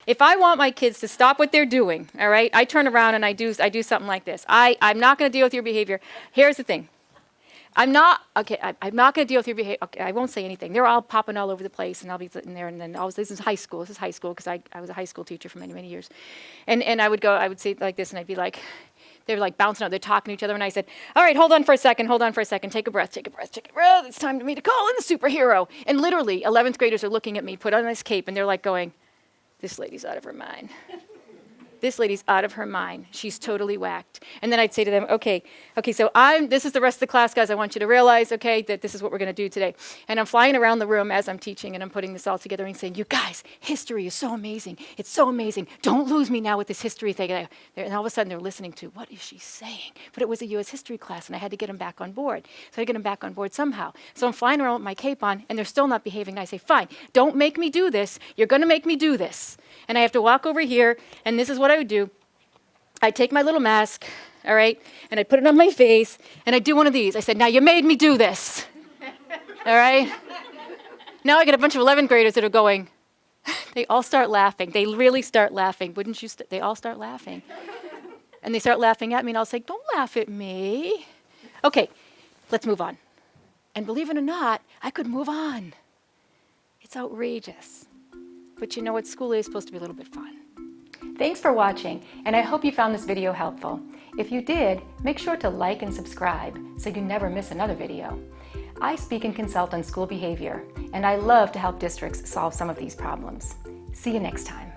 If I want my kids to stop what they're doing, all right, I turn around and I do something like this. I'm not going to deal with your behavior. Here's the thing. I'm not going to deal with your behavior. Okay, I won't say anything. They're all popping all over the place, and I'll be sitting there, and then this is high school. This is high school because I was a high school teacher for many, many years. And I would say it like this, and I'd be like, they were like bouncing out. They're talking to each other, and I said, all right, hold on for a second. Take a breath. It's time for me to call in the superhero. And literally, 11th graders are looking at me, put on this cape, and they're like going, this lady's out of her mind. This lady's out of her mind. She's totally whacked. And then I'd say to them, okay, so this is the rest of the class, guys. I want you to realize, okay, that this is what we're going to do today. And I'm flying around the room as I'm teaching, and I'm putting this all together and saying, you guys, history is so amazing. It's so amazing. Don't lose me now with this history thing. And all of a sudden, they're listening to, what is she saying? But it was a U.S. history class, and I had to get them back on board. So I had to get them back on board somehow. So I'm flying around with my cape on, and they're still not behaving. And I say, fine, don't make me do this. You're going to make me do this. And I have to walk over here, and this is what I would do. I'd take my little mask, all right, and I'd put it on my face, and I'd do one of these. I said, now you made me do this, all right? Now I get a bunch of 11th graders that are going, they all start laughing. They really start laughing. Wouldn't you? They all start laughing. And they start laughing at me, and I'll say, don't laugh at me. Okay, let's move on. And believe it or not, I could move on. It's outrageous. But you know what? School is supposed to be a little bit fun. Thanks for watching, and I hope you found this video helpful. If you did, make sure to like and subscribe so you never miss another video. I speak and consult on school behavior, and I love to help districts solve some of these problems. See you next time.